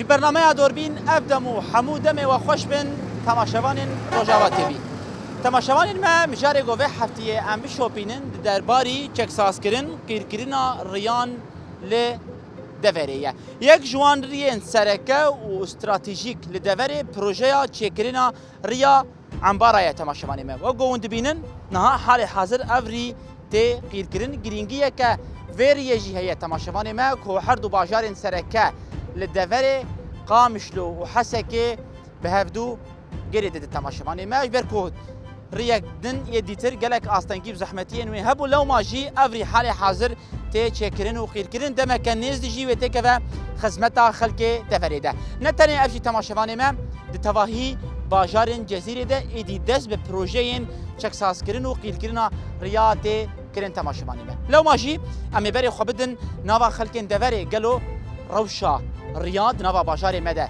برنامه دوربین افدمو حمودم و خوش بن تماشاوان روجاوا تیوی. تماشاوان ما مجاری گوه هفته ام بشوپینن درباری چکساس کردن کیرکرینا ریان ل دوریه. یک جوان ریان سرکه و استراتژیک ل دوری پروژه چکرینا ریا عنبارای تماشاوان ما و گوند بینن نه حال حاضر افری تی کیرکرین گرینگیه که وریه جهیه تماشاوان ما که هر دو باجار سرکه للدفري قامشلو وحسكي بهفدو قريدة التماشمان ماش بركود ريك دن يديتر قالك أستنجيب زحمتين ويهبوا لو ما جي أفري حالي حاضر تي تشكرن وخيركرن دما كان نيز دي جي وتكفى خزمتها خلقي دفريده نتاني أفشي تماشمان ما دتواهي باجارن جزيرة ده إدي دس ببروجين چكساس كرن وخيركرن رياتي كرن تماشمان ما لو ما جي أمي بري خبدن نوا خلقين دفري قالوا روشا رياض نوا باجار مدى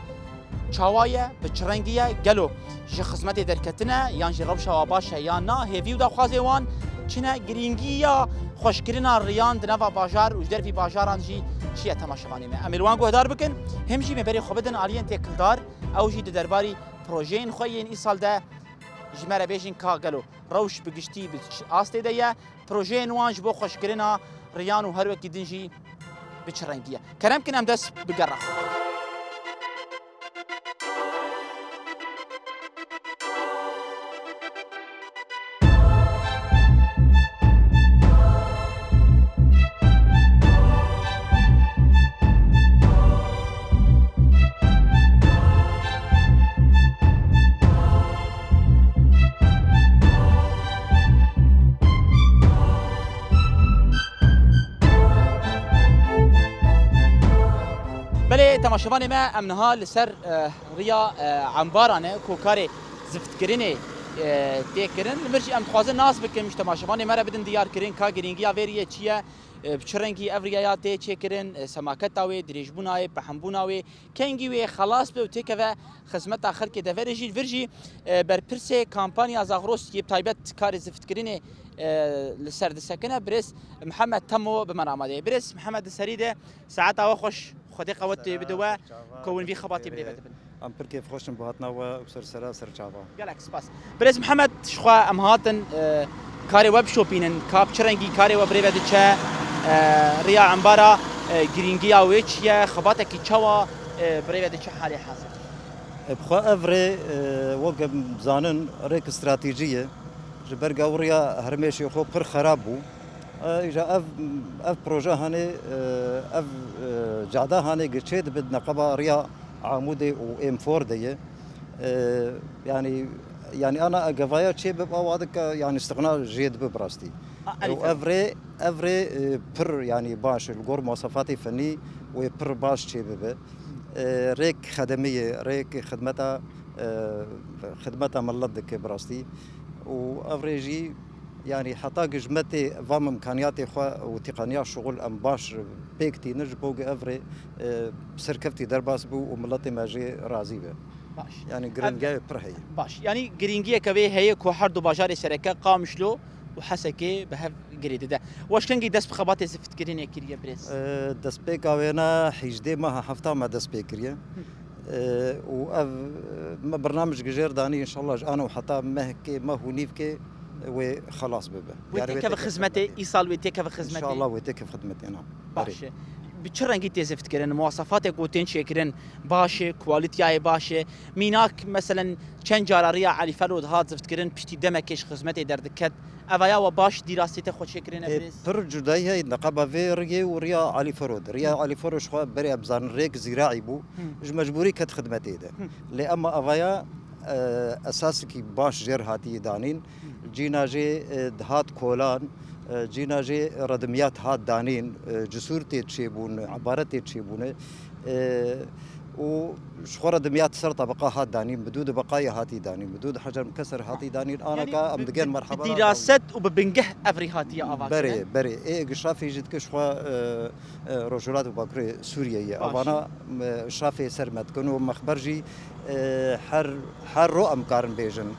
چاوايه بچرنگيه گلو جي خدمت درکتنه یان جي روشا و باشه یا نه هیوی دا خوازه وان چنه گرینگیا خوشکرنا ریاض نوا باجار و در في باجاران جي شي تماشاواني ما املوان گهدار بكن هم جي مبري خوبدن الين تكلدار او جي درباري بروجين خوين ايسال ده جمره بيجين کا گلو روش بگشتي آسته ده بروجين وانج بو خوشکرنا ريان و هر وقت دنجي بچرنگیه کرم کنم دست بگره تماشاوان ما امنها لسر ريا عنبارانه کوکاری زفت کرینه تکرین مرجی ام خوازه ناس بکن مش تماشاوان ما را بدن دیار کرین کا گرینگیا وریه چیه بچرنگی افریقیا تی چکرین سماکتاوی دریجبونای بحمبوناوی کنگی و خلاص به تکوه خدمت خلق دورجی ورجی بر پرسه کمپانیا زاغروس یب تایبت کار زفت کرینه لسر دسکنه برس محمد تمو بمنامده برس محمد سریده ساعت او خوش خدي قوت بدوا كون في خباتي بدي بدبن ام بركي فخوشن بهاتنا وسر سرا سر چاوا قالك سباس بريز محمد شخوا ام هاتن كاري ويب شوبينن كاب چرنگي كاري وبري بدچا ريا عنبارا گرينگيا ويچ يا خباتك چوا بري بدچ حالي حاصل بخوا افري وقم زانن ريك استراتيجيه جبر قوريا هرميشي خو پر خرابو اجا اف بروجه هاني اف جاده هاني قشيت بدنا قبا ريا عمودي وام 4 دي يعني انا قفايا شيء ببقى واضح يعني استغناء جيد ببراستي افري بر يعني باش الجور مواصفاتي فني وبر باش شيء ببقى ريك خدميه ريك خدمتها ملدك براستي وافريجي يعني حتى جمتي فام امكانياتي خو وتقنيات شغل ام باش بيكتي نجبوق افري سركفتي درباس بو وملتي ماجي راضي به باش يعني جرينجاي برهي باش يعني جرينجيه كبي هي كو هر دو باجار شركه قامشلو وحسكي بهف جريد ده واش كان دس بخبات زفت كرين كريه بريس دس بيكاوينا حجدي ما حفتا ما دس بيكريه و برنامج جير داني ان شاء الله انا وحتى مهكي ما هو نيفكي وخلاص بابا ويتك بخدمتي ايصال ويتك بخدمتي ان شاء الله ويتك بخدمتي انا باش بچرنگی تزفت کردن مواصفات گوتن شکرن باشه کوالیتی باشه میناک مثلا چند جاراریا علی فرود هات زفت کردن پشتی دمکش خدمت در دکت اویا و باش دیراست خود شکرن ابرز پر جدایی هی نقابه ویرگی و ریا علی فرود ریا علی فرود شو بری ابزان ریک زراعی بو مجبوری کت خدمتی ده لاما اویا اساسکی باش جر هاتی دانین جیناجی دهات کولان جیناجی ردمیات هات دانین جسورتی تشيبون عبارتی تشيبونه و شخورة دميات سر طبقة هات دانين بدود بقايا هاتي دانين بدود حجر مكسر هاتي دانين انا يعني كا امدقين مرحبا دراسات وببنجه افري هاتي افاش بري ايه قشافي جد كشوا رجولات وباكري سوريا افانا شافي سرمت كانوا مخبرجي حر رؤم كارن بيجن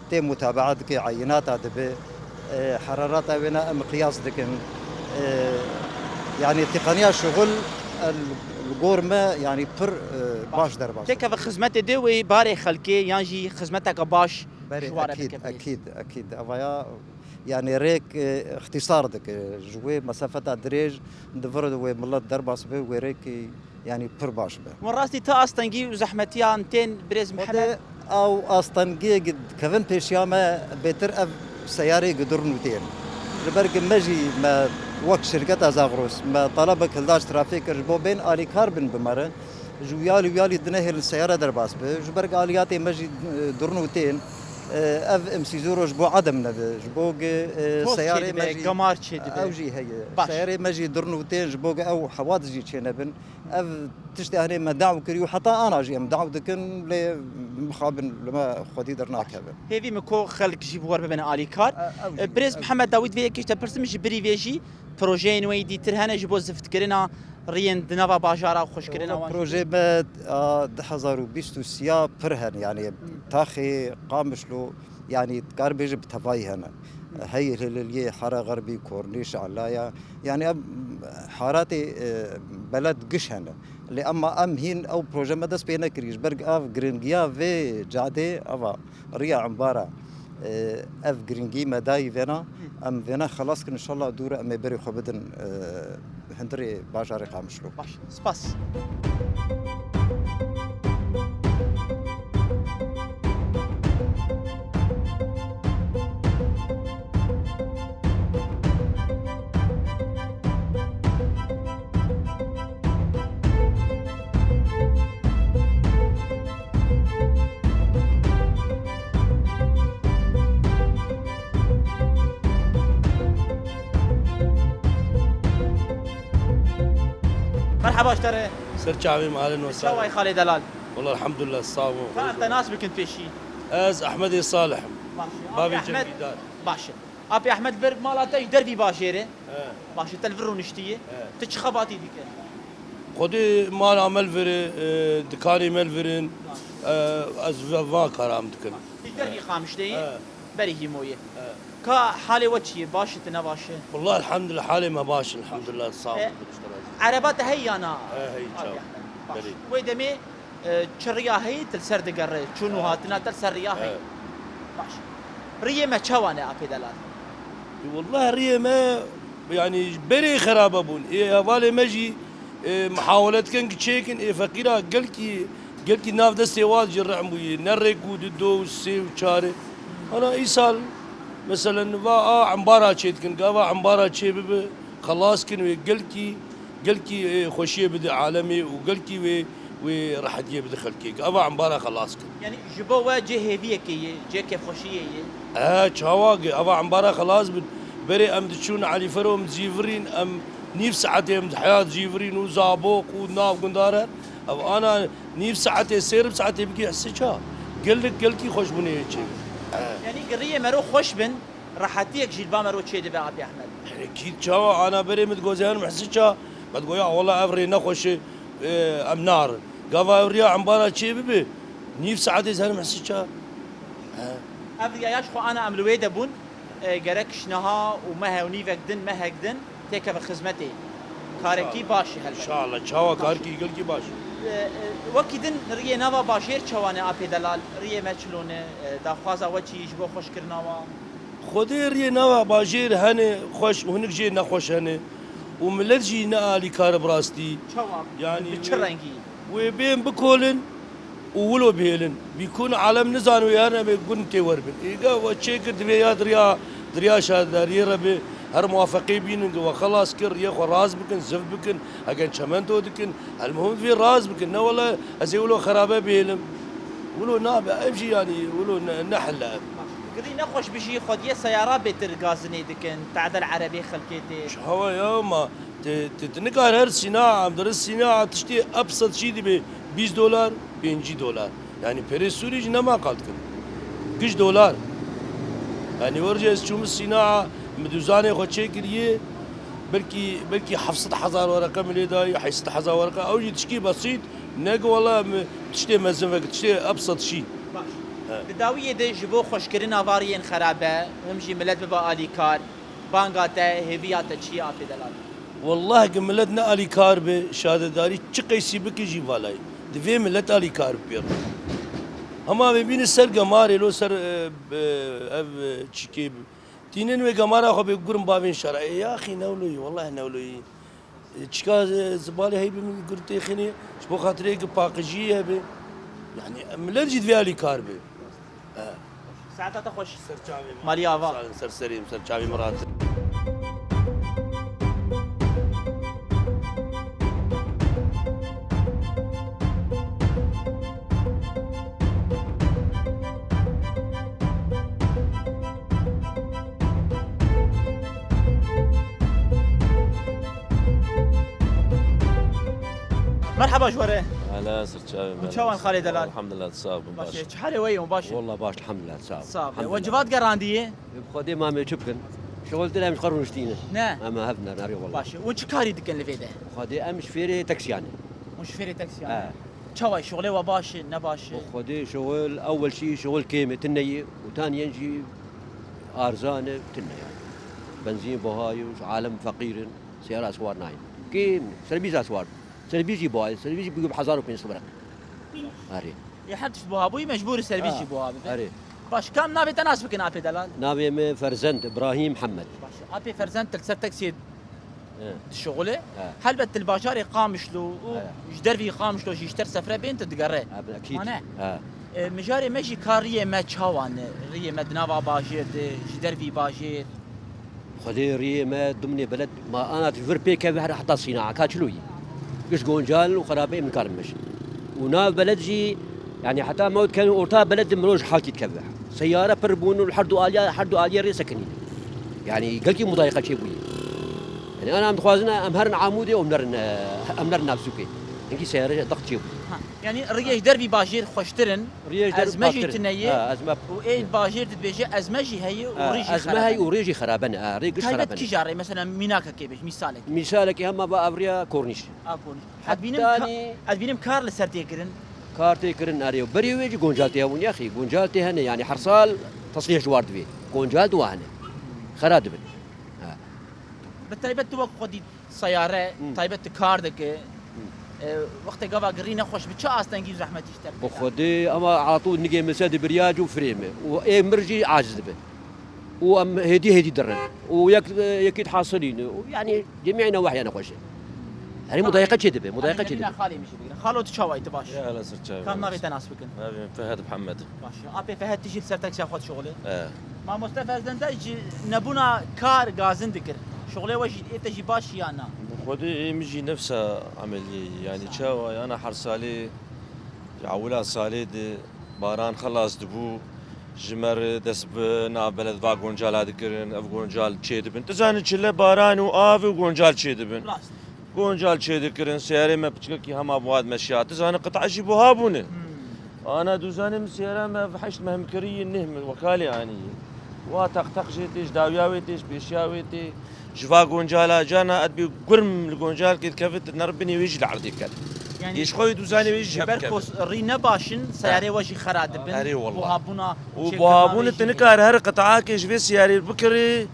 تي متابعات كي عينات دبي حرارات بنا مقياس دكن يعني تقنية شغل الجور ما يعني بر باش درباس تكا خدمت دي و باري خلكي يانجي خدمتك باش جواره اكيد بكبري. اكيد افايا يعني ريك اختصار دك جوي مسافة دريج دفرد وملت درباس به وريك يعني بر باش به وراستي تا استنجي وزحمتيا 200 بريز محمد او اصلا قد كفن بيشياما بيتر اف سياري قدر نوتين لبرق مجي ما وقت شركة زاغروس ما طلبك الداش ترافيك رجبو بين الي كاربن بمره ويالي دنهر السيارة درباس به جبرق الياتي مجي درنوتين اف ام سي زورو جبو عدم نبي جبوق سيارة مجي قمار تشد اوجي هي سيارة مجي درنوتين جبوق او حوادث جي تشنبن اف تشتي هني ما دعو كريو حتى انا جي ام دعو دكن لمخابن لما خدي درناك هذا هذي مكو خلق جيبوار بين الي كار بريز محمد داوود في كيش تبرسم جبري فيجي بروجين ويدي ترهنا جبو زفت كرنا ريان دنافا باجارا وخش كرنا بروجي ما 2023 فرهن يعني تاخي قامشلو يعني تقاربيج بتفاي هنا هي اللي حارة غربي كورنيش علايا يعني حاراتي بلد قش هنا اللي اما ام هين او بروجي ما دس بينا كريش برق اف جرينجيا في جادي افا ريا عمبارة اف جرينجي مداي فينا ام فينا خلاص ان شاء الله دور ام بري خبدن هندري باجاري قامشلو باش سباس مرحبا اشتري سرچاوي مالن وسهلا شو خالد دلال والله الحمد لله الصاوم فانت ناس بكن فيشي از احمد صالح بابي احمد جميدار باشه ابي احمد برق مالاتي دربي باشيره باشه تلفرو نشتيه تش خباتي ديك خودي مال عمل فري دكاني مال فرين از فا كرام دكن دربي خامشتي بري هي مويه كا حالي وجهي باشه نباشه والله الحمد لله حالي ما باش الحمد لله الصاوم عربات هي انا هي تشاو بلي ويدمي تشريا هي تلسر دقر شنو هاتنا تلسر ريا هي باش ريه ما تشوانا ابي دلال والله ريه ما يعني بري خراب ابون اي هوالي مجي محاولات كان تشيكن فقيره قلكي ناف دستي واج الرعم نرق ودو سي وشاري انا ايسال مثلا فا عمبارة تشيتكن قافا عمبارة تشيب خلاص كن قلكي خوشيه بدا عالمي وقلكي وراح تجيب دخل كيك ابا عمبارة خلاص كن يعني جبوا واجه هيفيكي جي كيف خوشيه شواقي ابا عمبارة خلاص بري ام تشون علي فرو مزيفرين ام نيف ساعتين حياة جيفرين وزابوق وناف قندارة او انا نيف ساعتين سير بساعتين بقي حسيتها قلكي خوش بني هيك يعني قريه مرو خوش بن راحتيك جيلبا مرو تشي دبا ابي احمد اكيد شوا انا بري متجوزين محسيتها بتقول يا والله افري نخوش ام نار قافا وريا عمبارة شي ببي نيف ساعتين زين محسيتها افري ياش خو انا املوي دبون قرك شنها وما ونيفك دن ما هكدن تيك بخدمتي كاركي باشي هل ان شاء الله شوا كاركي قلكي باش وكيدن ريه نوا باشير چوانه ابي دلال ريه مچلونه داخوازا وچي جبو خوش كرناوا خودي ريه نوا باشير هني خوش وهنك جي نخوش هني وملت جي نالي كار براستي شواب يعني بتشرنجي وبين بكولن وولو بيلن بيكون عالم نزان ويانا بيكون توربن ايقا وتشيك دريا شاداري ربي هر موافقي بين وخلاص كر يخو راز بكن زف بكن اجن شمنتو دكن المهم في راز بكن ولا ازيولو خرابه بيلم ولو ناب امشي يعني ولو نحل قري نخوش بشي خد يا سياره بتر غازني دكن تعدل عربي خلكيتي هو يوم تتنقل هر صناعه درس صناعه تشتي ابسط شيء دي $20 $20 يعني بريسوريج نما قالت كن $10 يعني ورجع شوم الصناعه مدوزاني خو تشيكريه بلكي حفصت حزار ورقه من يداي حيست حزار ورقه او تشكي بسيط نق والله تشتي مزفك تشتي ابسط شيء بداويه دي جبو خوشكرنا فاريين خرابه همجي ملت ببا الي كار بانغاتا هيفياتا تشي ابي دلال والله که ملت نه علی کار به شاده داری چه قیسی بکی جی والای دوی ملت علی کار بیر اما ببین سر گماره لو سر اف چیکی تینن و گماره خو به گرم باوین شرعی یا اخی نولوی والله نولوی چیکا زباله هی به گرتی خنی شبو خاطری که پاکجیه به یعنی ملت جی دوی علی کار به ساعتها خوش سرچاوی مالی آوا سر سریم سرچاوی مراد مرحبا جواره هلا سرچاوي شلون خالد دلال؟ الحمد لله تصاب باشه چه حاله وی باشه والله باش الحمد لله تصاب صافي وجبات قرانديه بخدي ما ميشبكن شغل تلا مش قرن شتينا نه اما هبنا ناري والله باشه وچ کاری دکن لفیده بخدي امش فيري تاكسي يعني مش فيري تاكسي آه. چوي شغله و باشه نباشه بخدي شغل اول شيء شغل كيمه تنية وثانيا يجي ارزانه تنية يعني بنزين بهاي عالم فقير سيارة اسوار ناين كيم سربيز اسوار سربيجي بوال سربيجي بيجيب حزار وبين صبرك هاري يحدش بوها ابوي مجبور سربيجي بوها هاري باش كم نابي تناس بكن ابي دلال نابي من فرزند ابراهيم محمد باشه ابي فرزنت تلسر تاكسي آه. الشغله آه. هل بت الباشار يقامش له يشدر في يقامش له يشتر سفره بين تدقره اكيد أنا. آه. مجاري ماشي كاريه ما تشاوان ريه مدنافا باجير جدر في باجير خدي ري ما ضمني بلد ما انا تفر بيك حتى صناعه كاتشلوي قش جونجال وخرابي من كرمش ونا بلدجي يعني حتى موت كانوا اورتا بلد مروج حالتي تكبح سياره بربون الحردو اليا حردو اليا ري سكنين يعني قلكي مضايقه شي بوي يعني انا متخوازنا امهرن عمودي امرن نفسكي انكي سياره ضغط شي يعني ريش دربي باجير خوشترن ازمجي تنيه ازمه وايه الباجير تبيجي ازمجي هي وريجي ازمه هي وريجي خرابنا ريقش خرابنا خرابنا كي جاري مثلا ميناكا كيفش مثالك مثالك هم بافريا كورنيش اكون حتى ادبينم كار لسرتي كرن كارتي كرن اريو بري ويجي جونجالتي هون يا اخي جونجالتي هنا يعني حرصال تصليح جوارد فيه جونجال دواهنا خرادب بالتالي بتوقع قدي سياره طيبت كار دك وقت قبا قرينا خوش بتشا استنجي زحمه تشتر بخدي اما على طول نجي مساد برياج وفريمه واي مرجي عاجز به وام هدي درن ويك حاصلين يعني جميع نواحي انا خوش هذه مضايقه كذبه مضايقه كذبه خالي مش بقرا خالو تشاوي تباش يا هلا سرچاوي كان ما بيتناسبكن ابي فهد محمد باش ابي فهد تجي سرتك ياخذ شغله اه ما مصطفى زندج نبونا كار غازن ذكر شغله وجد تجي باش يا انا خودي مجي نفسها عملي يعني تشاوي انا حرصالي عولا صاليد باران خلاص دبو جمر دسب نا بلد با گونجال ادكرن اف گونجال چيدبن تزان چله باران و آف و گونجال چيدبن راست گونجال چيدكرن سياره ما بچكي هم ابواد مشيات تزان قطع شي بوهابونه انا دوزانم سياره ما فحشت مهم كري النهم وكالي يعني واتق جيتيش داوياويتيش بيشياويتي جفا گونجالا جانا ادبي قرم الگونجال كيد كفت نربني ويجي لعرضي كان يعني يش خوي دوزاني ويجي بركوس رينا باشن سياره وجي خرادبن أري والله. وهابونا وبابون تنكار هر قطعه كيش في سياري بكري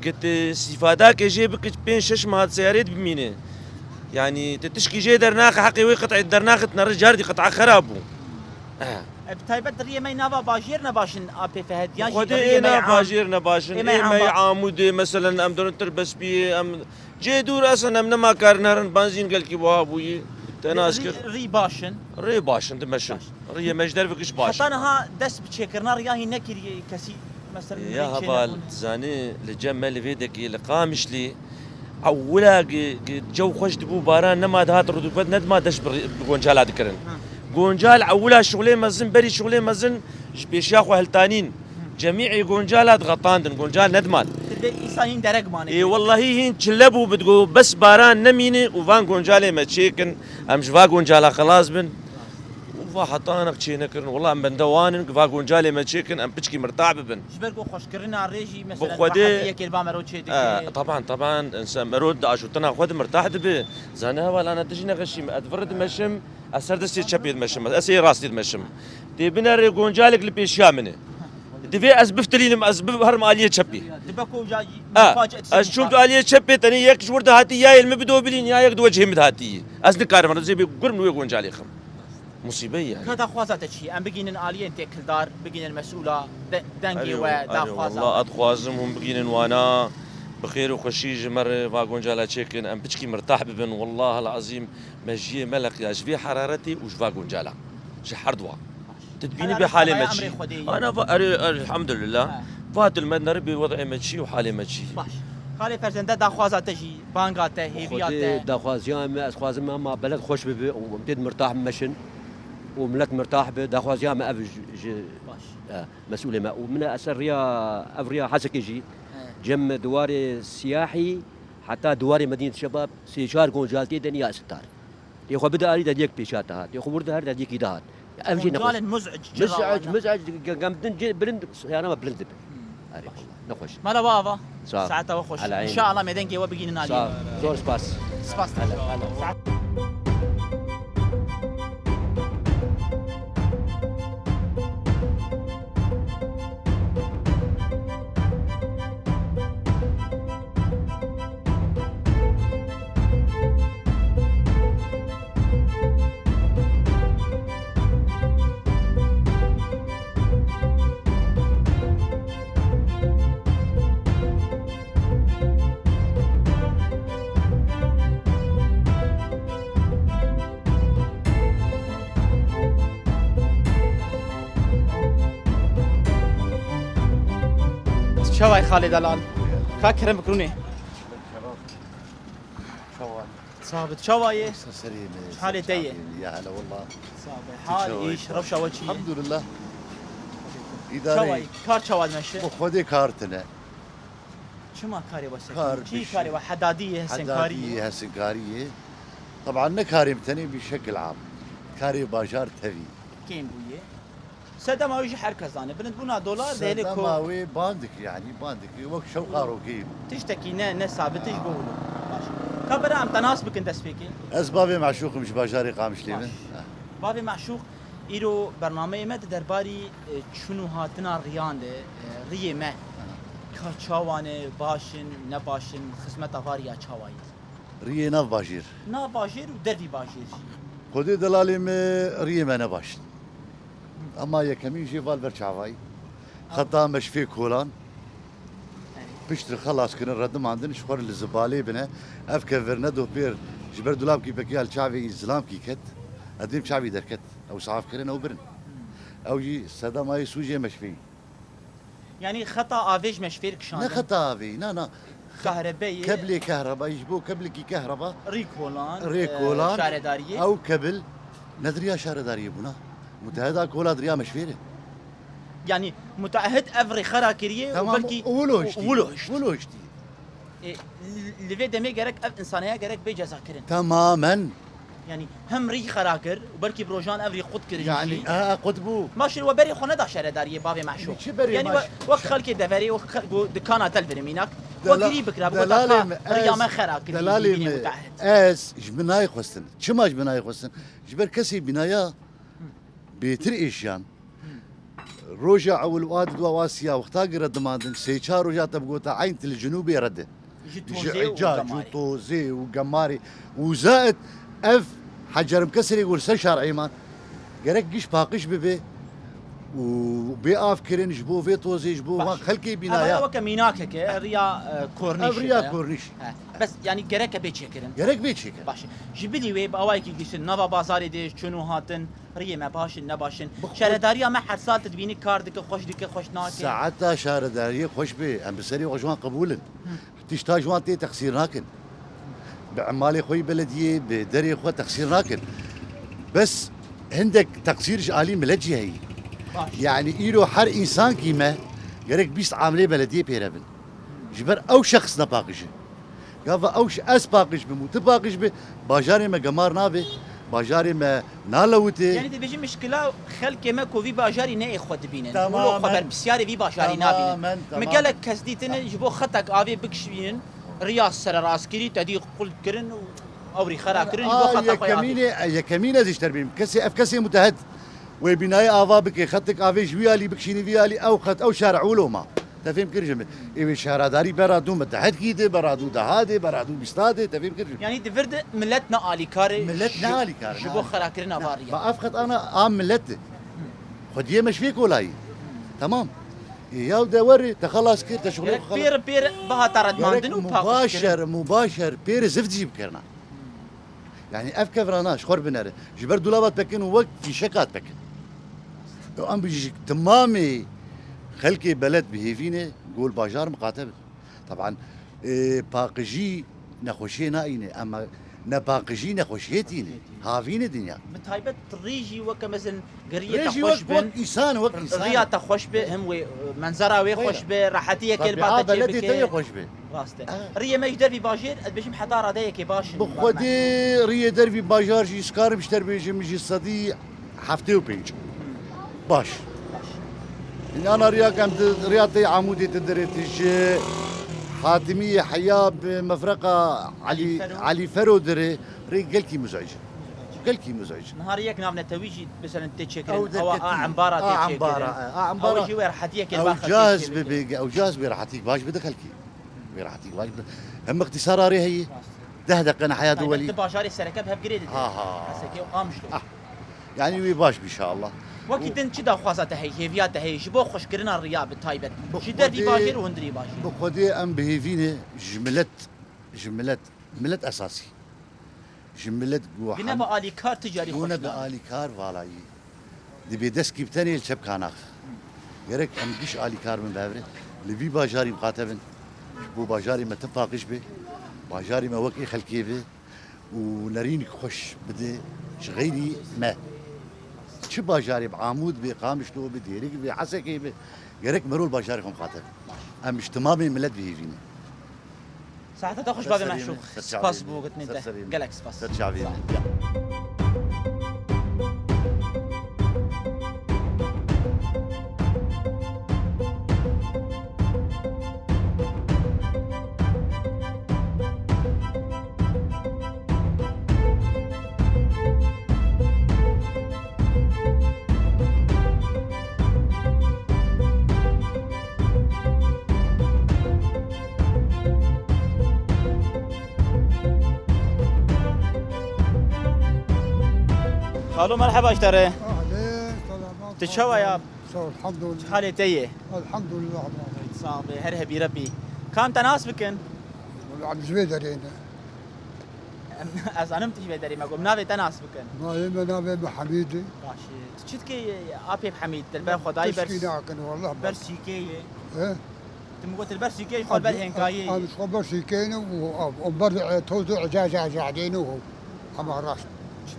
قلت استفاده كيجي بك بين شش مهات سيارات بمينه يعني تتشكي جي درناخ حقي وي قطع درناخ تنر جاردي قطعه خرابو بتايبت ريه ما نافا باجير نباشن ابي فهد يعني خدي انا باجير نباشن إيه ما اي ما يعم- عامود مثلا ام دون تربس بي ام جي دور اصلا ام ما كار نهرن بنزين قال كي بوابوي تناسكر ري باشن ري باشن تمشن ري مجدر فيكش باشن حتى انها دس بتشكرنا رياهي نكري كسي مثلا يا هبال زاني لجمل فيدك لقامش لي اولا جو خوش دبو باران نما دهات ردوبات ند ما دش بگونجال ذكرن گونجال اولا شغله مزن بري شغله مزن بيشياخو هلتانين جميع گونجالات غطاندن گونجال ندمان انسانين درق ماني اي والله هين تشلبوا بتقول بس باران نميني وفان گونجالي ما تشيكن ام جفا گونجالا خلاص بن وفا حطانا تشينكرن والله ام بندوانن فا گونجالي ما تشيكن ام بتشكي مرتاع ببن جبركو خوش كرنا ريجي مثلا بخودي- هيك البامر وتشي طبعا انسان مرود عشو تنا خود مرتاح دبي زانا ولا انا تجينا غشيم ادفرد مشم اسر دستي تشبيد مشم اسي راستي مشم دي بنا ري گونجالك لبيشيا مني دفي از بفتلين از بهرم آلية تشبي دبكو جاي مفاجأة از شوم آلية تشبي تاني يك شورد هاتي يا المبدو بلين يا يك دوجه مد هاتي از نكار من زي بيقرم ويقون جالي خم مصيبة يعني كذا خوازات شيء ام بقين آلية انت كل دار بقين المسؤولة دنجي أيوة، ودا أيوة خوازات والله أتخوازم هم بقين وانا بخير وخشي جمر فاقون جالا تشيكن ام بتشكي مرتاح ببن والله العظيم مجيه ملك يا جفي حرارتي وش فاقون جالا جي حردوا تدبيني أنا بحالي أمري مجي خدي. انا الحمد لله فات المدنر بوضعي مجي وحالي مجي باش خالي فرزنده دا خوازات جي بانغات هيفيات داخوازيان از خوازم ما بلد خوش ببي ومتد مرتاح مشن وملت مرتاح به داخوازيان ما افج باش مسؤول ما ومن اثر ريا افريا حسك يجي جم دواري سياحي حتى دواري مدينه شباب سيشار جالتي دنيا ستار يخو بدا اريد ديك بيشاتها يخو برد هذا ديك يدات امشي نقول قال مزعج مزعج قام بلند انا ما بلند نخش مالا بابا صح. ساعتها وخش على ان عيني. شاء الله ميدانكي وبقين نادي صار زور سباس سباس هلا شواي خالد دلال كاكرم بكروني صابت شواي سليم حالي تيه يا هلا والله صابت حال ايش رب شواي الحمد لله شواي إداري كار شواي ماشي خذي كارتنا شو ما كاري بس كار شي بش- كاري وحداديه هسنكاري حدادية هسنكارية طبعا نكاري متني بشكل عام كاري باجار تبي كيم بويه سدا ما يجي حركه زانه بلند بونا دولار ديلكو سدماوي باندك يعني باندك وقت شو قارو كيف تشتكي نا ثابت ايش بقولوا كبر عم تناسبك انت سبيكي اسبابي معشوق مش باجاري قامش لي ماشي. بابي معشوق ایرو برنامه ما درباری چونو هاتنا ریانده ریه ما که چاوانه باشن نباشن خدمت آواریا چاوایی ريه ناف باجير نا باشیر و دروی باشیر خذي دلالي ريه ما نباش اما يا كمين جيفال برشعواي خطا مش في كولان بيشتري خلاص كنا ردم عندنا شخور الزبالة بنا افكا فرنادو بير جبر دولاب كي بكي الشعبي الزلام كي كت قديم شعبي دركت او صعاف كرن او برن او جي سدا ماي سوجي مش في یعنی خطا آویج مشفیر نا کشانده خطا في نا كهربائي كبلي كهرباء يجبو كبلي كي كهرباء ريكولان ريكولان شارداریه او كبل ندريا شارداري بنا متهدا كولا دريا مشفيره یعنی متعهد افری خرا کریه و تمام بلکی ولوشتي ولوشت ولوشتي لوی دمی گرک اف انسانیه گرک به جزا کرن تماما یعنی هم ری خرا کر و بلکی بروجان افری خود کرن يعني قطبو ماشي وبري خونه دا شارداریه بابي معشوق شو بري يعني ماشي؟ وقت خلك دفري وقت دكانات الفرمينك دلا- وقري بكره دلالي ريا ما خرا دلالي متعهد اس جبناي خستن شما جبناي خستن جبر كسي بنايا بيتر ايشان روجا اول واد دوا واسيا وقتا قرد ماندن سيچار روجا تبقوتا عين الجنوبي رد جا جوطوزي وقماري وزائد اف حجر مكسر يقول سشار عيمان قرق قش باقش ببي وبيقاف كرين جبو في توزي جبو ما خلكي هذا بنايا وك ميناك هيك ريا كورنيش افريا كورنيش بس يعني جرك بيتش كرن قرق بيتشيك باش جبلي ويب اوايكي قيسن نوفا بازاري دي شنو هاتن ريا ما باشن نباشن شارداريا ما حد سال تدبيني كاردك خوش ديك خوش ناكي ساعتها شاردارية خوش بي ام بسري وجوان قبولا تشتا جوان تي تقصير ناكن بعمالي خوي بلدية بدري خو تقصير ناكن بس عندك تقصير عالي ملجي هي يعني إيرو حر إنسان كيما قالك بيست عاملة بلدية بيرابن جبر أو شخص نباقش قافا أوش أس باقش بموت باقش به باجاري ما قمار نابي باجاري ما نالوتي يعني تبيجي مشكلة خلك ما كوفي باجاري نا خود بينن تماماً. ولو خبر بسياري في باجاري تماماً، نابين تماماً. مقالك كسديتن يجبو خطك آفي بكشبين رياس سر راسكري تدي قلت كرن أو ري خرا كرن يجبو يا خطك كمينة يا كمينة زيش تربيم كسي أف كسي متهد وبناي آفا بك خطك آفيش ويالي بكشيني ويالي أو خط أو شارع ولوما تفهم كرجم إيه شارع داري برادو متحد كيده برادو دهاده برادو بيستاده تفهم كرجم يعني دفرد ملتنا آليكاري ملتنا آليكاري. جبو خراكرنا فاريا ما أفقد أنا ملته خديه مش فيك ولاي تمام يا دوري تخلص كير تشغل بير بها ترد ماندن مباشر بير زفت جيب كرنا يعني افكر راناش خور بناره جبر دولابات بكن ووقت في شكات بكن ام بيجي تمامي خلكي بلد بهيفينه قول باجار مقاتل طبعا باقجي نخوشي ناينه اما نباقجي نخوشيتينه هافينه دنيا متهايبت ريجي وك مثلا قريه ريجي تخوش وقت بن انسان وقت انسان ريا تخوش به هم منظره وي خوش به راحتيه كل طبيعة بعد بلدي تي خوش به راسته ريا ما يقدر في باجير بيجي حضاره ديك باش بخودي ريه دربي باجار جي سكار بشتر بيجي مجي صدي حفتي وبيج باش إن أنا رياضي عمودي تدريتش حاتمية حياب مفرقة علي فرودري ري قلكي مزعج قلكي مزعج نهاريك نافنا تويجي مثلا تشكر او عنبارة عنبارة او جي راحتيه كل أو جاز أو جاز براحتيك باش بدخلكي براحتيك باش هم اختصار هي دهدق أنا حياة دولي باجاري سركبها بجريد هسه قامشلو يعني وي باش إن شاء الله وكي دن چدا خوازاته هي هيفيات هي جبو خوش كرنا الريا بتايبت جدر في باجر وهندري باجر بخودي ام بهيفينه ملت اساسي جملت جوحن بنا بآلي كار تجاري خوش بنا بآلي كار والاي دي بيدس كيبتني الشب كاناخ يرك ام ديش آلي كار من بابره لبي باجاري مقاتبن بو باجاري ما تفاقش به باجاري ما وكي خلكي به ونرينك خوش بدي شغيري ما چه باجاری بعمود به قامشلو به دیریک به حسکی به گرک مرول باجاری خم خاطر ام اجتماعی ملت بهیوینه ساعتها تخش باب معشوق سباس بوقت انت قالك سباس شعبي خالو مرحبا اشتري اهلين سلامات تشوى يا الحمد لله حالي تيه الحمد لله صابي هرهبي ربي كم تناسبكن عم زبيدرين از انم تجي بدري ما قوم نافي تناسبكن ما يمنا بين حميدي ماشي تشتكي ابي بحميد تلبى خداي برس تشكيناكن والله برسيكي ايه تموت البرسيكي خد بالهن كاي انا صبر شيكين وبرع توزع جاجا جاعدين وهو اما راس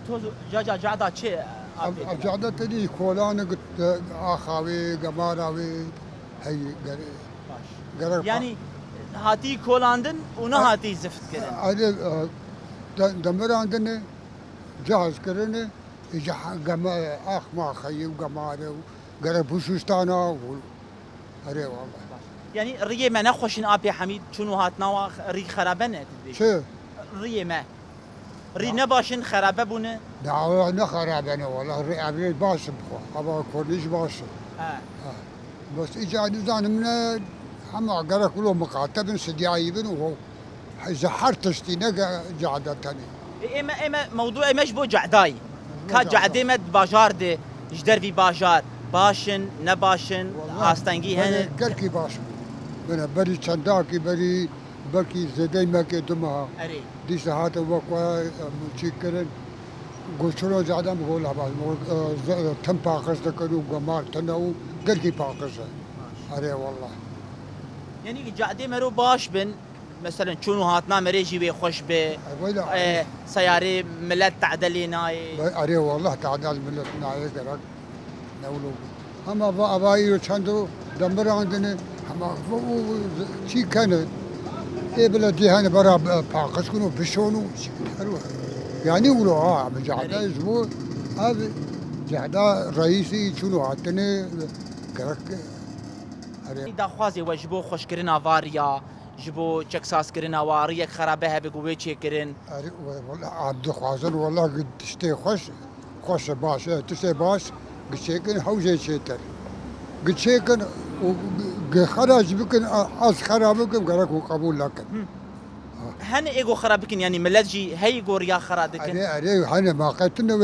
توزو جاجا جعدا شي جاعدة تدي كولان قلت اخاوي قماراوي هي قرر يعني هاتي كولاندن ونهاتي زفت كده هذا دمر عندنا جاهز كرنا يجي اخ ما خي وقماره قرر بوشوستانا هري والله يعني الريه ما نخوشن ابي حميد شنو هاتنا ري خرابنه شو الريه ما ري نباشن خرابه بونه دعوة نخرابنا والله الرئابين باش بخو ابا كورنيش باش بس اجا نزان من هم قرر كله مقاتب سديايبن وهو زحرتشتي نقا جعدة تاني اما موضوع مش بو جعداي كا جعدمت باجار دي جدر في باجار باشن نباشن هاستنجي هن قلكي باش من بري صنداقي بري بلكي زدي ما كدمها اري دي ساعات وقوا مشكرن قلتلو زعدم بقول هبال تم باقص تكنو قمار تنو قلكي باقص اري والله يعني جعدي مرو باش بن مثلا شنو هاتنا مريجي بي خوش بي سياري ملت تعدليناي اري والله تعدل ملتنا يقرا نولو اما اباي وشندو دمر عندنا اما شي كان ايه بلدي هنا برا باقص كنو بشونو يعني ولو بجعدا اسبوع هذا جعدا رئيسي شنو عطني كرك دا خوازي وجبو خوش كرنا فاريا جبو تشكساس كرنا واريك خرابها بقوي تشكرن والله عبد خوازن والله قد تشتي خوش باش تشتي باش قشيكن حوجة شيتر قشيكن وخراج بكن أس خرابكم قالك قبول لكن هن ايجو خرابكن يعني ملتجي هي غوريا خرادكن أري هنا ما قتلنا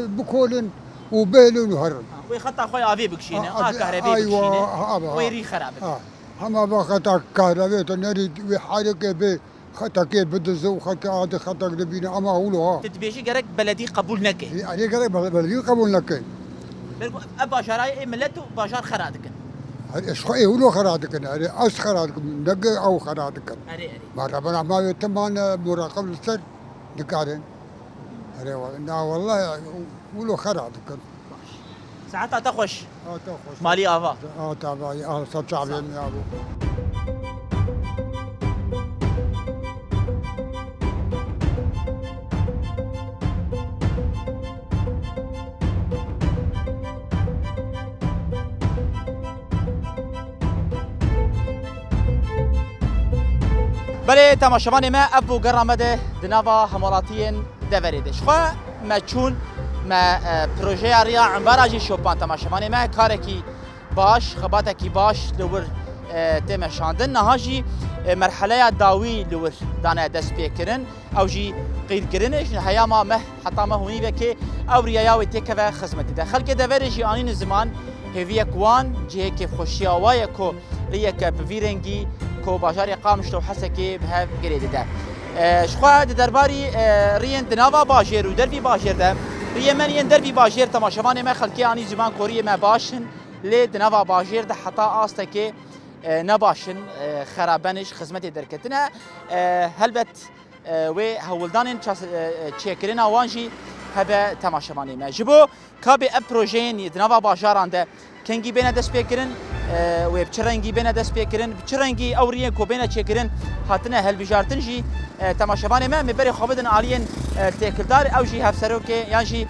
بكولن وبيلون وهرن وي خطا خويا افي بكشينه كهرباء أيوة ويري خرابك هما بخطا كهرباء تنريد وحركة به خطا كي بدزو خطا هذا خطا دبينا أما هو تتبيجي قالك بلدي قبول نكي يعني قالك بلدي قبول لكن ابا شراي ملتو باشار خرادكن ايش خو يقولوا خرادكن يعني أس خرادكن نقي أو خرادكن اري ما ربنا ما يتمان مراقب السر دكارين أري والله يقولوا خرادكن ساعتها تخش تخش مالي افا تابعي صعبين يا ابو بله تماشاوان ما ابو گرامده دناوا همالاتین دوريدش خو ما چون ما پروژه ریا عمبراجی شوپان تماشاوان ما کارکی باش خباتکی باش لور تم شاندن نهاجی مرحله داوی لور دانه دست پیکرن او جی قید کرنش هیاما مه حتی ما هونی بکی او ریاوی تکه خدمت ده خلک دورجی آنین زمان هویه کوان جه که خوشی آوای کو ریه که بویرنگی کو باجار قامشتو حسكي بها قريده ده شخوا درباري رين دناوا باجير ودربي باجير ده ريمن دربي باجير تماشاوان ما خلكي اني زمان كوريه ما باشن لي دناوا باجير ده حتى استكي نباشن خرابنش خدمتي دركتنا هلبت و هولدان تشيكرنا وانجي هبه تماشاوان ما جبو كابي بروجين دناوا باجاران ده كنجي بين دست بيكرن و بچرنگی بین دست بکرن بچرنگی اوریه کو بین چکرن هاتنه هل بجارتن جی تماشاوان ما مبری خوابدن عالین تکلدار او جی هفسرو که یان جی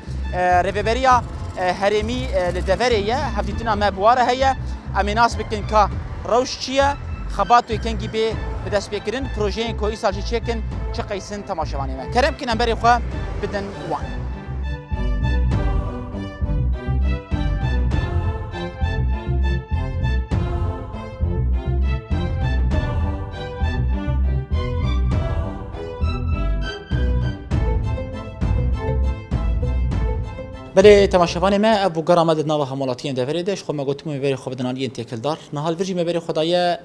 رببریا هرمی لدوریه هفتیتنا ما بواره هيا امیناس بکن کا روش چیه خباتو کنگی به دست بکرن پروژه کو ایسال جی چکن چقیسن تماشاوان ما کرم کن امبری خو بدن وان بله تماشاوان ما ابو گرامد ناوا همالاتین دفریدش خو ما گوتم میبری خو بدن علی تکل دار نهال ورجی میبری خدایا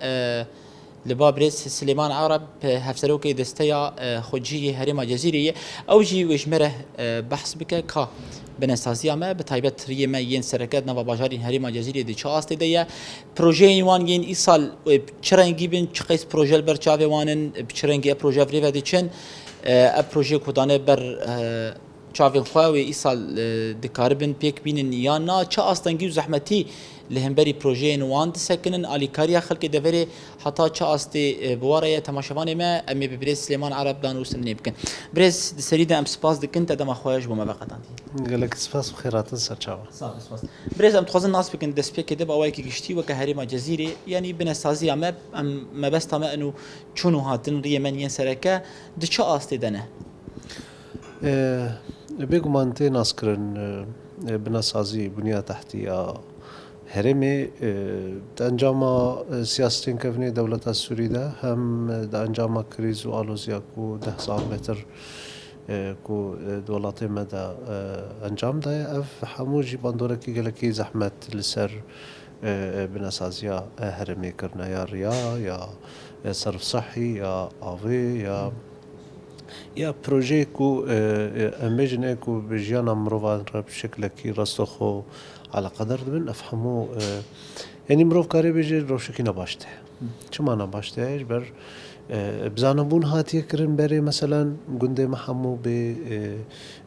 لبابرس سليمان عرب هفسرو كي دستيا خوجي هرم جزيري او جي وجمره بحث بك كا بنسازيا ما بتايبت ري ما ين سركات نوا باجارين هرم جزيري دي چاست ديا بروجي وان ين ايصال بچرنگي بن چقيس بروجل برچاوي وانن بچرنگي بروجي فري ودي چن ا بروجي كودانه بر چاوین خواهی ایسال دکاربن پیک بینن یا نه چه آستانگی و زحمتی لهمبری پروژه نوان دسکنن آلی کاریا خلق دوره حتی چه آستی بواره تماشاوان ما امی ببرز سلیمان عرب دانوسن نبکن برز سرید ام سپاس دکن تدام خواهش بوم بقدان قالك سپاس بخيراتن سرچاوا سپاس برز ام تخوزن ناس بکن دست پیک دب اوای کی گشتی و که هرم جزیره یعنی بنسازی ام ما بس تما انه چونو هاتن ری من ین سرکه د چه آستی دنه بيقومانتي ناسكرن بناسازي بنية تحتية هرمي دانجاما سياستين كفني دولة السورية هم دانجاما كريز وآلوزيا كو 10 متر كو دولاتي مدى انجام ده اف حموجي باندوركي قلكي زحمة لسر بناسازيا هرمي كرنا يا ريا يا صرف صحي يا آوي يا بروجي كو اميجن كو بجيانا مروفان بشكل كي رستخو على قدر من افهمو يعني مروف كاري بيجي روشكي نباشته شو ما نباشته ايش بر بزانبون هاتي كرن بري مثلا قندي محمو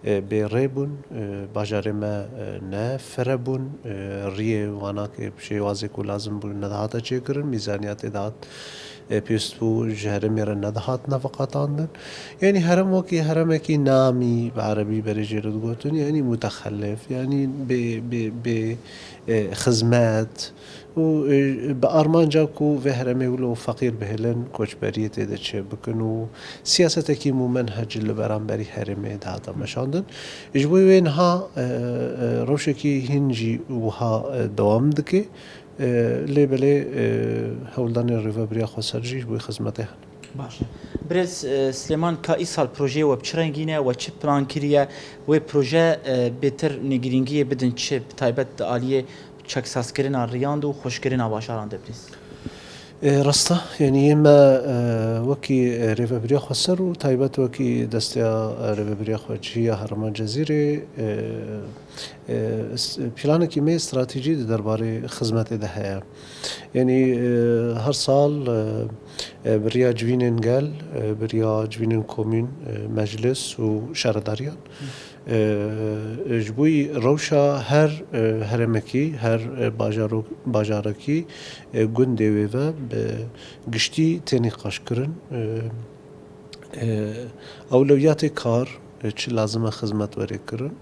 بريبون باجاري ما نفربون ريه وانا كي بشي وازي كو لازم بون ندهاتا چه كرن ميزانيات ادات پێویست بوو ji herêmê re nedihat nefeqatandin yanî herem wekî heremekî namî bi erebî berêjê re digotin yanî mutexellif yanî bê xizmet û bi armanca ku vê heremê wilo feqîr bihêlin koçberiyê tê de çêbikin û siyasetekî mûmenhec li beramberî herêmê dihata meşandin ji bo wê niha rewşekî hîn jî wiha dewam dike lêbelê hewldanê rêveberiya Xweser jî ji bo xizmetê hene. باش برز سليمان کا ایسال پروژه و بچرنگینه و چه پلان کریه و پروژه بهتر نگرینگی بدن چه تایبت عالیه چکساسکرین ریاند و خوشکرین آباشاران دبریز ڕستە یعنی ئێمە وەکی ڕێڤەبریە خۆسەر و تایبەت وەکی دەستیا ڕێڤەبریە خۆجیە هەرمان جەزیرێ پیلانێکی مێ استراتیژی دەربارەی خزمەتێدا هەیە یعنی هەر ساڵ بریا جوینên gel بریا جوینên komîn meclis û şaredariyan ji bo rewşa her heremekî her bajarekî gundê wê ve bi giştî tenê qaşkirin ewlewiyatê kar çi lazim e xizmet werê kirin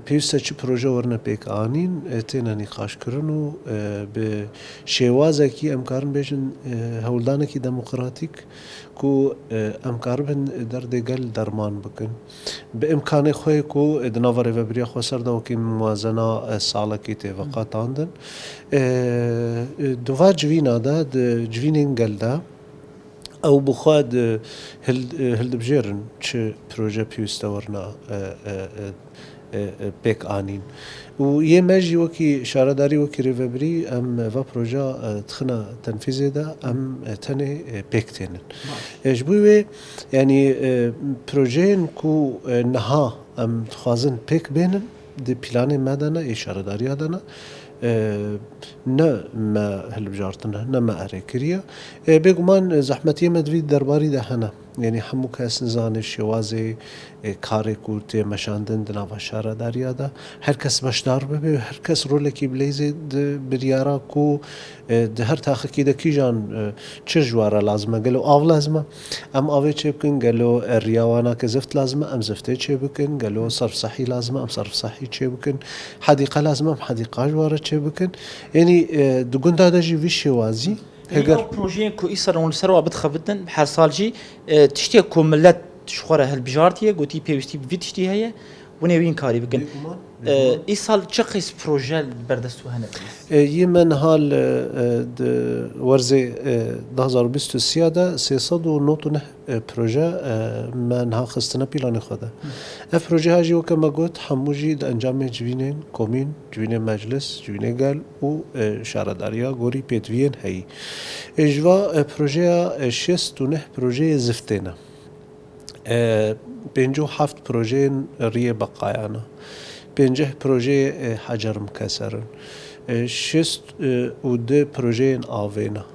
pêwîst e çi proje werine pêk anîn têne nîqaşkirin û bi şêwazekî em karin bêjin hewldanekî demokratîk ku em karibin derdê gel derman bikin bi imkanê xwe ku di nava rêveberiya Xweser de wekî muwazena salekî tê veqetandin di va civîna de di civînên gel de ew bi xwe hildibijêrin çi proje pêwîst e werine pêk anîn û yê me jî wekî şaredarî wekî rêveberî em va proja dixine tenfîzê de em tenê pêk tênin ji bo wê yanî projeyên ku niha em dixwazin pêk bênin di pîlanê me de ne ê şaredariya de ne ne me hilbijartine ne me erêkiriye bêguman zehmetiyê me divî derbarî de hene yanî hemû kes nizane şêwazê karê ku tê meşandin di nava şaredariya de her kes beşdar bibe her kes rolekî bilêzê di biryara ku di her taxikî de kîjan çi ji ware lazim e gelo av lazim e em avê çêbikin gelo riyawanake zift lazim e em ziftê çêbikin gelo serfsehî lazim e em serfsehî çêbikin hedîqe lazim e em hedîqa ji ware çêbikin yanî di gunda de jî vî şêwazî اگر پروژه کو ایسر اون سر و بتخبتن هر سال جی تشتی کو ملت شخوره هل بجارتیه گوتی پیوستی بی تشتی هیه و نوین کاری بکن ای سال چه قیس پروژه بردستو هنه یه من حال ورزه 2023 ده 399 پروژه من ها خستنا پیلان خوده اف پروژه ها جیو که ما گوت هموجی ده انجام جوینین کومین جوینین مجلس جوینین گل و شارداریا گوری پیدوین هی اجوا پروژه 69 پروژه زفتینه 57 پروژه ریه بقایانه 50 پروژه حجر مکسرن 62 پروژه آوینا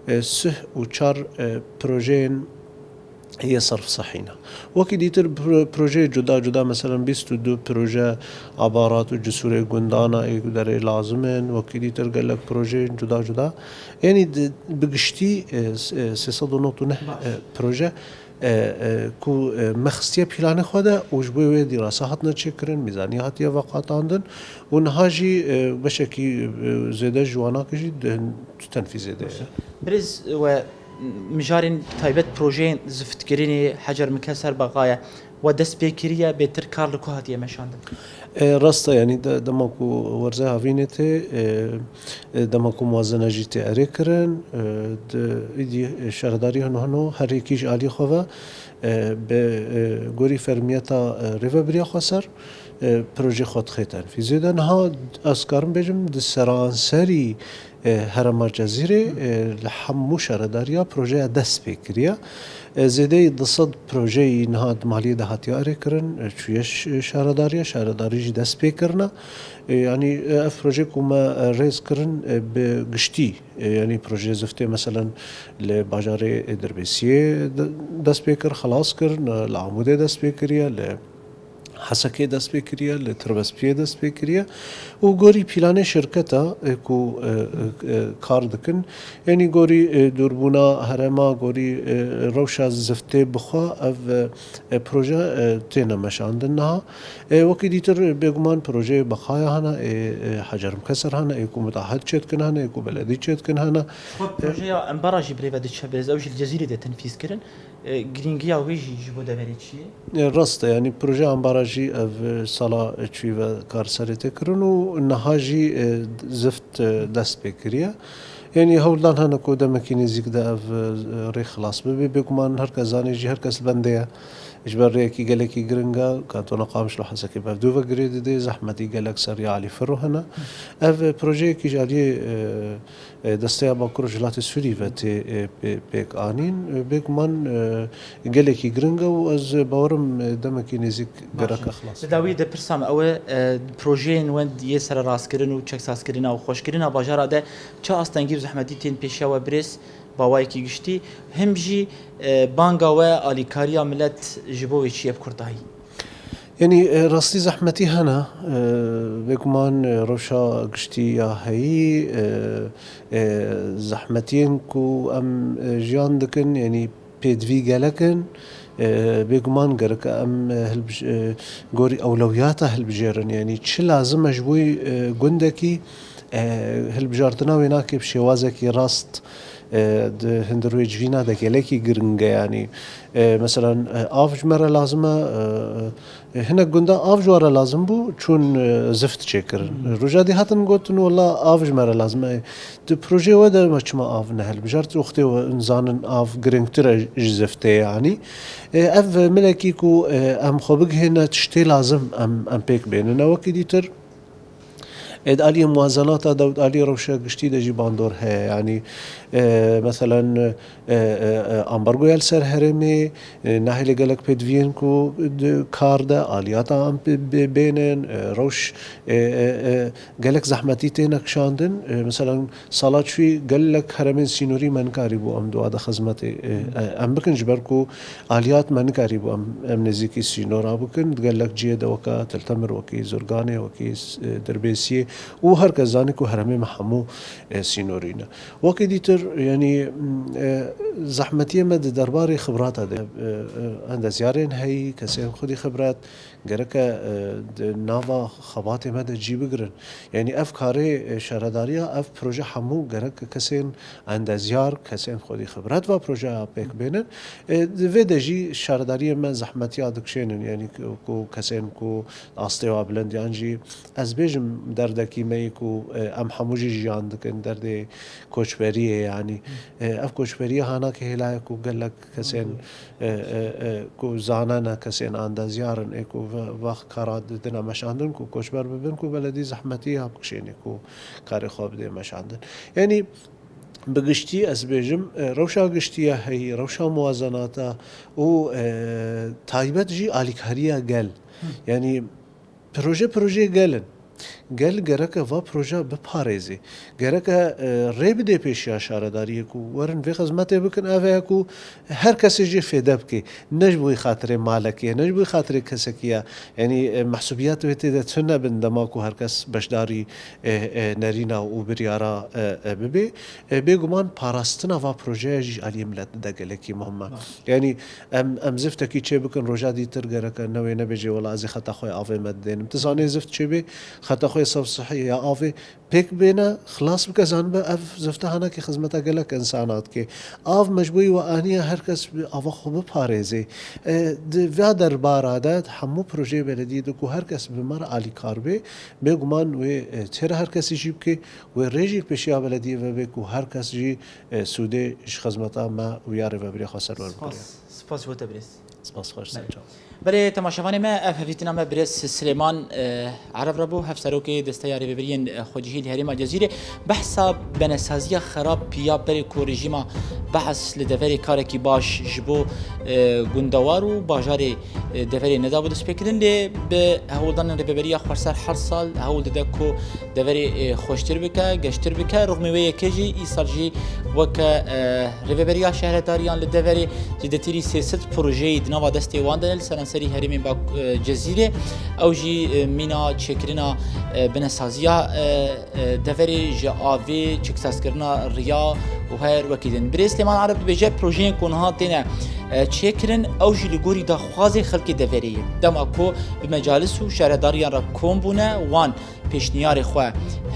3 پروژه هي صرف صحينا وكي ديتر بروجي جدا مثلا 22 بروجي عبارات وجسور قندانا يقدر لازمن وكي ديتر قال لك بروجي جدا يعني بقشتي 309 بروجي کو مخصیه پیلانه خوده وجبوی دراسه هاتنا چکرن میزانی هاتیه وقاتاندن و نهاجی بشکی زیده جوانا کشی تنفیذه ده برز و مجارين تايبت بروجين زفتكريني حجر مكسر بقايا ودست بكريه بيتر كارلكو هاتيه مشاند راستا يعني دماكو ورزه هافينته دماكو موازنه جيتي اريكرن دي شهرداري هنو هر يكيش علي خوفا بغوري فرميتا ريفبريا خسر پروژه خود خیتن فیزیدن ها از کارم بجم دسران سری هرم جزیره لحمو شارداریا پروژه دست بکریا زیده دصد پروژه اینها مالی دهاتی آره کرن چویش شارداری جی دست بکرنا يعني اف بروجي كوما ريز كرن بقشتي يعني بروجي زفتي مثلا لباجاري دربيسيه دست بكر خلاص كرن العمودي دست بكريا حسكي دست بكريا لتربس بيه دست بكريا وغوري بلاني شركتا اكو كار دكن يعني غوري دوربونا هرما غوري روشا زفتي بخوا اف بروجا تينا مش عندنا وكي ديتر بيغمان بروجي بقايا هنا حجر مكسر هنا اكو متعهد شتكن هنا اكو بلدي شتكن هنا بروژه امباراجی بريفا دتش برز اوج الجزيره ده تنفيذ كرن جرينجيا ويجي جبو دافريتشي راسته يعني بروجي امباراجي اف سالا تشيفا كار سريتي كرنو نهاجي زفت دست بكريا يعني هولدان هنا كودا ماكينيزيك دا اف ري خلاص بيكمان هركا زاني جي هركا البنديه اجبر ريكي قالكي جرينجا كانت نقامش لو حسكي بافدوفا جريد دي زحمتي قالك سريع علي فرو هنا اف بروجي كي جالي دستيا باكر جلات سوري فاتي بيك انين بيك مان قالكي جرينجا واز باورم دمكي نيزيك جراكا خلاص داوي ده برسام او بروجين وند يسر راس كرن و تشك ساس كرن او خوش كرن باجارا ده چا استنگي زحمتي تين پیشا و برس باوای کی گشتی هم جی بانگا و آلیکاریا ملت جبوی چیه بکردایی يعني راستي زحمتي هنا بيكمان روشا قشتي يا هي زحمتين كو ام جيان دكن يعني بيدفي قالكن بيكمان قرك ام غوري اولوياته هالبجيرن يعني تش لازم اجبوي قندكي هالبجارتنا ويناكي بشوازكي راست هندرويج فينا دكيلكي جرنجا يعني مثلا افج مره لازمه هنا قندا افج ورا لازم بو چون زفت شكر رجادي هاتن قلت والله افج مره لازمه دو بروجي ودا ما اف نهل بجرت اختي انزان اف جرينتر زفته يعني اف ملكيكو ام خبق هنا تشتي لازم ام بيك بيننا وكديتر آلية موازنات داود آلية روشة قشتي دجي باندور هي يعني مثلا امبرغو يالسر هرمي ناهي لقلق بيدفينكو كاردا آليات عم بينن روش قلق زحمتي تينك شاندن مثلا صلاة شوي قلق هرمين سينوري من كاريبو ام دو هذا خزمتي ام بكن جبركو آليات من كاريبو ام نزيكي سينورا بكن قلق جيدا وكا تلتمر وكي زرقاني وكي دربيسي وهر كزاني كو هرمي محمو سينورينا وكي ديتر يعني زحمتي مد درباري خبرات هذا عند زيارين هي كسين خدي خبرات جركا نافا خباتي مد جيب قرن يعني افكاري شرداريا اف بروجي حمو جركا كسين عند زيار كسين خدي خبرات و بروجي بيك بينن في دجي شرداريا من زحمتي ادكشين يعني كو كسين كو استيوا بلند يعني از بيجم دردكي ميكو ام حموجي جيان دكن درد كوچبريه يعني اف كوچبريه هانا كهلا كو قالك كسين كو زانانا كسين عند زيارن اكو وقت كارات دنا مش عندن كو كوچبر ببن كو بلدي زحمتي هبكشيني كو كاري خوب دي مش عندن يعني بقشتي أسبيجم روشا قشتيا هي روشا موازناتا و تايبت جي آليكاريا قل يعني بروجي قلن قال جركا و بروجا بپاريزي جركا ريب دي پیشيا شارداري كو ورن في خدمته بكن افاكو هر كسي جي فدبكي نجبوي خاطر مالكي نجبوي خاطر كسكيا يعني محسوبيات وتي تسنى بندماكو هر كس بشداري نارينا وبريارا ببي بيغمان باراستنا و بروجا جي علي ملت دغلكي مهمه يعني ام زفتكي تشي بكن روجا دي تر جركا نوي نبيجي ولا ازي خطا خوي افي مدين امتزاني زفت تشي خطا خوي صف صحي يا افي بيك بينا خلاص بكزان اف زفتها هنا كي خدمتها قالك انسانات كي اف مجبوي وانيه هركس افا خو بپاريزي في دربار عادات حمو بروجي بلدي دكو هركس بمر علي كاربي بيغمان و تر هركس يجيب كي و ريجي بشيا بلدي و بيكو هركس جي سودي اش خدمتها ما وياري وبري خسر ور سپاس بو تبرز سپاس خوش سلام برای تماشاوان ما افهیتنا ما برس سليمان عرب ربو هفسروكي دستياري ببرين خودجي الهرم الجزيرة بحثا بنسازية خراب بيا بري كوريجيما بحث لدفري كاركي باش جبو گندوارو باجاري دفري ندابو دسپیکرن لی به هولدان رببريا خورسر هر سال هول ددكو دفري خوشتر بكا گشتر بكا رغم وی کجی ایسالجی وک رببريا شهرداریان لدفري جدتری 300 پروژه دناوا دستی واندن سرانسری هرمی با جزیره او جی مینا چکرنا بنسازیا دفری جاوی چکساس کرنا ریا و هر وکیدن بریس لیمان عرب بجه پروژه کنها تینا چکرن او جی لگوری دا خوازی خلقی دفری دما کو بمجالس و شهرداریان را کومبونه وان پیشنیار خو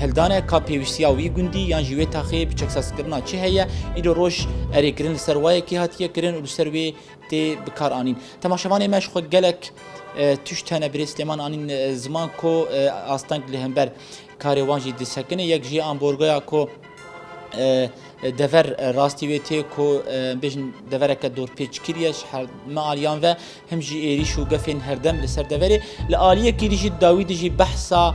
هلدانه کا پیوسیا وی گوندی یان جوی تاخی بچکساس کرنا چه هيا ایدو روش اری کرن سروای کی هاتیه کرن و سروی تی بکار انین تماشاوان مش خو گلک تشتنه بریس لیمان انین زمان کو استانگ لهمبر کاروانجی دسکنه یک جی امبورگیا کو دفر راستی ویتی کو بجن دفرک دور پیچ کریش هر معالیان و هم جی ایریش و گفین هردم لسر دفری لآلیه کریش داوید جی بحثا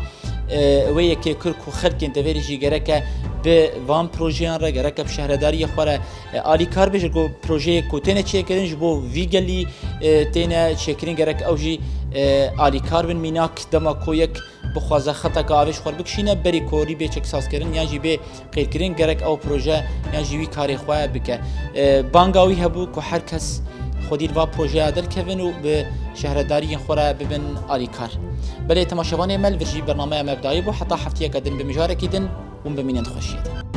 وی که کرکو خلکن دفری جی گرکه به وام پروژیان را گرکه بشهرداری خوره آلی کار بجر کو پروژه کوتنه چه کردن جبو ویگلی تنه چکرین گرک او جی آلی کار بن میناک دما کویک بخوازه خطا که آوش خور بکشینه بری کوری به چکساس کردن یا جی به غیر کردن گرک او پروژه یا جی وی کاری خواه بکه بانگاوی هبو که هر کس خودی الوا پروژه عدل کردن و به شهرداری خوره ببن آلی کار بله تماشاوان مل ورژی برنامه مبدایی بو حتی هفته کدن به مجاره کدن و بمینند خوشید